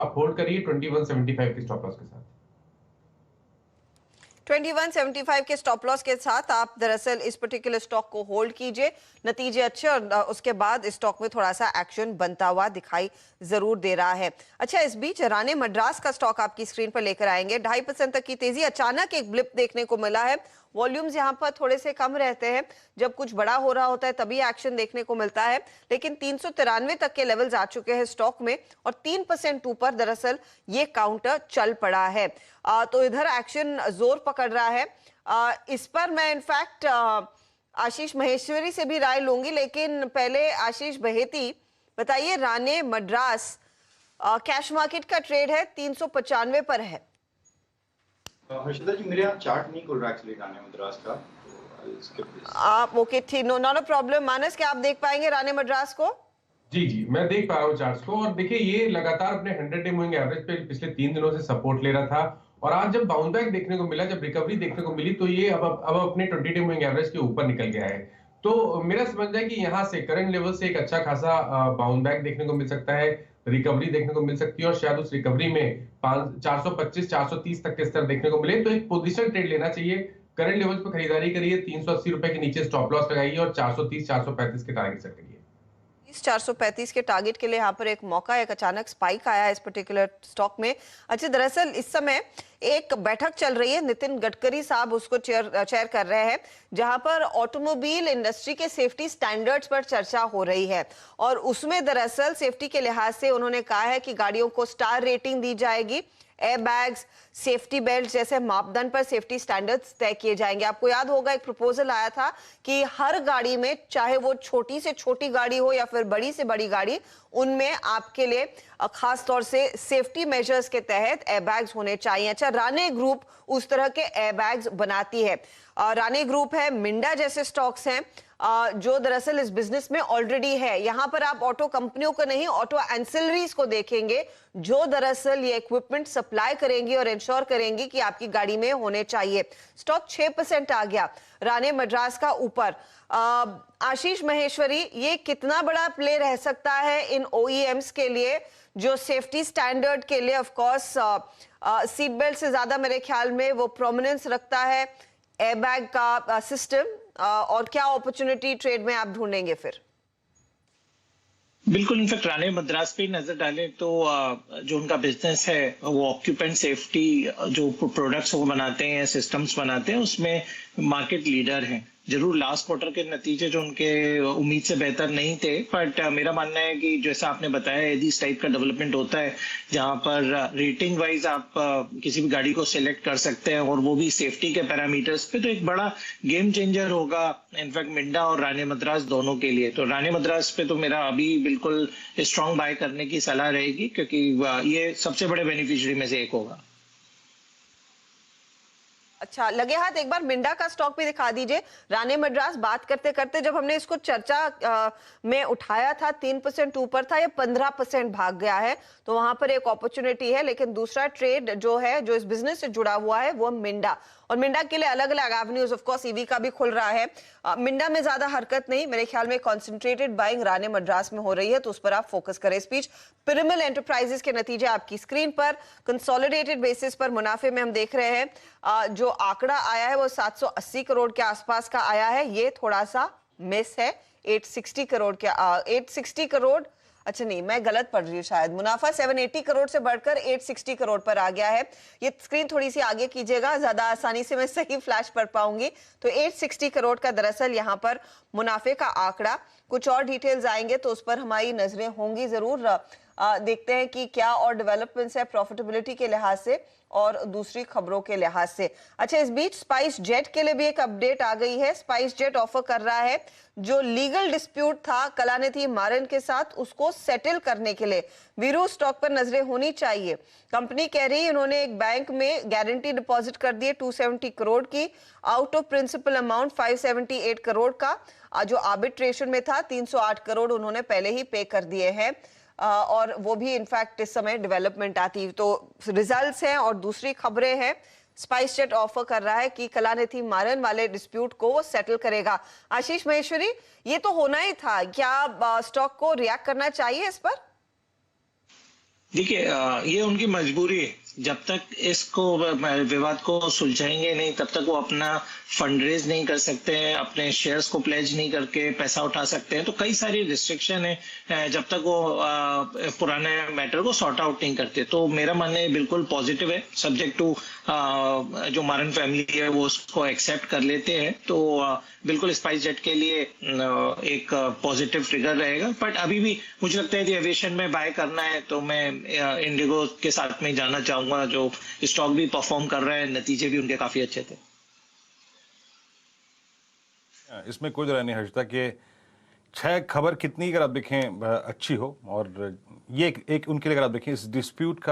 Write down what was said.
आप होल्ड करिए 2175 के स्टॉप लॉस के साथ। 2175 के स्टॉप लॉस के साथ आप दरअसल इस पर्टिकुलर स्टॉक को होल्ड कीजिए। नतीजे अच्छे और उसके बाद इस स्टॉक में थोड़ा सा एक्शन बनता हुआ दिखाई जरूर दे रहा है। अच्छा, इस बीच राणे मद्रास का स्टॉक आपकी स्क्रीन पर लेकर आएंगे। 2.5% तक की तेजी, अचानक एक ब्लिप देखने को मिला है। वॉल्यूम्स यहाँ पर थोड़े से कम रहते हैं, जब कुछ बड़ा हो रहा होता है तभी एक्शन देखने को मिलता है, लेकिन 393 तक के लेवल्स आ चुके हैं स्टॉक में और 3% ऊपर दरअसल ये काउंटर चल पड़ा है। तो इधर एक्शन जोर पकड़ रहा है। इस पर मैं इनफैक्ट आशीष महेश्वरी से भी राय लूंगी, लेकिन पहले आशीष बहेती बताइए, राणे मद्रास कैश मार्केट का ट्रेड है 395 पर है। हर्षिता जी, मेरे यहाँ चार्ट नहीं खुल रहा एक्चुअली राणे मद्रास का, आप ओके, ठीक, नो नॉट अ प्रॉब्लम। मानस, क्या आप देख पाएंगे राणे मद्रास को? जी मैं देख पा रहा हूँ चार्ट्स को, और देखिए ये लगातार अपने 100 डे मूविंग एवरेज पे पिछले 3 दिनों से सपोर्ट ले रहा था, और आज जब बाउंस बैक देखने को मिला, जब रिकवरी देखने को मिली, तो ये अब अपने 20 डे मूविंग एवरेज के ऊपर निकल गया है। तो मेरा समझना है कि यहाँ से करंट लेवल से एक अच्छा खासा बाउंस बैक देखने को मिल सकता है, रिकवरी देखने को मिल सकती है, और शायद उस रिकवरी में 425 430 तक के स्तर देखने को मिले, तो एक पोजीशन ट्रेड लेना चाहिए। करंट लेवल पर खरीदारी करिए, 380 रुपए के नीचे स्टॉप लॉस लगाइए और 430 435 के टारगेट सेट करिए। 435 के टारगेट के लिए यहाँ पर एक मौका, एक अचानक स्पाइक आया इस पर्टिकुलर स्टॉक में। अच्छा, दरअसल इस समय एक बैठक चल रही है, नितिन गडकरी साहब उसको चेयर कर रहे हैं, जहां पर ऑटोमोबाइल इंडस्ट्री के सेफ्टी स्टैंडर्ड्स पर चर्चा हो रही है, और उसमें दरअसल सेफ्टी के लिहाज से उन्होंने कहा है कि गाड़ियों को स्टार रेटिंग दी जाएगी, एयरबैग्स, सेफ्टी बेल्ट जैसे मापदंड पर सेफ्टी स्टैंडर्ड्स तय किए जाएंगे। आपको याद होगा एक प्रपोजल आया था कि हर गाड़ी में, चाहे वो छोटी से छोटी गाड़ी हो या फिर बड़ी से बड़ी गाड़ी, उनमें आपके लिए खास तौर से सेफ्टी मेजर्स के तहत एयरबैग्स होने चाहिए। अच्छा, राणे ग्रुप उस तरह के एयरबैग्स बनाती है। राणे ग्रुप है, मिंडा जैसे स्टॉक्स हैं जो दरअसल इस बिजनेस में ऑलरेडी है। यहां पर आप ऑटो कंपनियों को नहीं, ऑटो एंसिलरीज को देखेंगे, जो दरअसल ये इक्विपमेंट सप्लाई करेंगी और इंश्योर करेंगी कि आपकी गाड़ी में होने चाहिए। स्टॉक 6% आ गया राणे मद्रास का ऊपर। आशीष महेश्वरी, ये कितना बड़ा प्ले रह सकता है इन ओईएम्स के लिए, जो सेफ्टी स्टैंडर्ड के लिए ऑफ कोर्स सीट बेल्ट से ज्यादा मेरे ख्याल में वो प्रोमिनेंस रखता है एयरबैग का सिस्टम, और क्या अपॉर्चुनिटी ट्रेड में आप ढूंढेंगे फिर? बिल्कुल, इनफैक्ट राणे मद्रास पे नजर डालें तो जो उनका बिजनेस है वो ऑक्यूपेंट सेफ्टी जो प्रोडक्ट्स वो बनाते हैं, सिस्टम्स बनाते हैं, उसमें मार्केट लीडर हैं। जरूर लास्ट क्वार्टर के नतीजे जो उनके उम्मीद से बेहतर नहीं थे, बट मेरा मानना है कि जैसा आपने बताया, यदि इस टाइप का डेवलपमेंट होता है जहां पर रेटिंग वाइज आप किसी भी गाड़ी को सिलेक्ट कर सकते हैं और वो भी सेफ्टी के पैरामीटर्स पे, तो एक बड़ा गेम चेंजर होगा इनफैक्ट मिंडा और राणे मद्रास दोनों के लिए। तो राणे मद्रास पे तो मेरा अभी बिल्कुल स्ट्रॉन्ग बाय करने की सलाह रहेगी, क्योंकि ये सबसे बड़े बेनिफिशियरी में से एक होगा। अच्छा, लगे हाथ एक बार मिंडा का स्टॉक भी दिखा दीजिए। राणे मद्रास बात करते करते जब हमने इसको चर्चा में उठाया था, 3% ऊपर था, ये 15% भाग गया है, तो वहां पर एक अपॉर्चुनिटी है। लेकिन दूसरा ट्रेड जो है, जो इस बिजनेस से जुड़ा हुआ है, वो मिंडा, और मिंडा के लिए अलग अलग एवेन्यूज ऑफ कोर्स ईवी का भी खुल रहा है। मिंडा में ज्यादा हरकत नहीं, मेरे ख्याल में कॉन्सेंट्रेटेड बाइंग राणे मद्रास में हो रही है, तो उस पर आप फोकस करें। इस बीच पिरामिल एंटरप्राइजेस के नतीजे आपकी स्क्रीन पर, कंसोलिडेटेड बेसिस पर मुनाफे में हम देख रहे हैं जो आंकड़ा आया है वो 780 करोड़ के आसपास का आया है। ये थोड़ा सा मिस है, 860 करोड़ के 860 करोड़, अच्छा नहीं, मैं गलत पढ़ रही हूँ शायद। मुनाफा 780 करोड़ से बढ़कर 860 करोड़ पर आ गया है। ये स्क्रीन थोड़ी सी आगे कीजिएगा, ज्यादा आसानी से मैं सही फ्लैश पढ़ पाऊंगी। तो 860 करोड़ का दरअसल यहाँ पर मुनाफे का आंकड़ा। कुछ और डिटेल्स आएंगे तो उस पर हमारी नजरें होंगी जरूर। देखते हैं कि क्या और डेवलपमेंट्स है प्रॉफिटेबिलिटी के लिहाज से और दूसरी खबरों के लिहाज से। अच्छा, इस बीच स्पाइस जेट के लिए भी एक अपडेट आ गई है। स्पाइस जेट ऑफर कर रहा है जो लीगल डिस्प्यूट था कलानिधि मारन के साथ, उसको सेटल करने के लिए वीरू स्टॉक पर नजरें होनी चाहिए। कंपनी कह रही है उन्होंने एक बैंक में गारंटी डिपॉजिट कर दी है 270 करोड़ की, out of principal amount 578 crore का, जो आर्बिट्रेशन में था 308 करोड़ उन्होंने पहले ही पे कर दिए हैं, और वो भी इनफैक्ट इस समय डेवलपमेंट आती। तो रिजल्ट्स हैं और दूसरी खबरें हैं। स्पाइस जेट ऑफर कर रहा है कि कलानिधि मारन वाले डिस्प्यूट को वो सेटल करेगा। आशीष महेश्वरी, ये तो होना ही था, क्या स्टॉक को रिएक्ट करना चाहिए इस पर? देखिए ये उनकी मजबूरी है। जब तक इसको विवाद को सुलझाएंगे नहीं तब तक वो अपना फंड रेज नहीं कर सकते हैं, अपने शेयर्स को प्लेज नहीं करके पैसा उठा सकते हैं। तो कई सारी रिस्ट्रिक्शन है जब तक वो पुराने मैटर को सॉर्ट आउट नहीं करते। तो मेरा मानना बिल्कुल पॉजिटिव है, सब्जेक्ट टू जो मारन फैमिली है वो उसको एक्सेप्ट कर लेते हैं तो बिल्कुल स्पाइस जेट के लिए एक पॉजिटिव ट्रिगर रहेगा। बट अभी भी मुझे लगता है कि एविएशन में बाय करना है तो मैं इंडिगो के साथ में जाना चाहूंगा, जो स्टॉक भी परफॉर्म कर रहा है, नतीजे भी उनके काफी अच्छे थे। इसमें कोई राय नहीं हर्षिता कि छह खबर कितनी अगर आप देखें अच्छी हो, और ये एक उनके लिए अगर आप देखें इस डिस्प्यूट का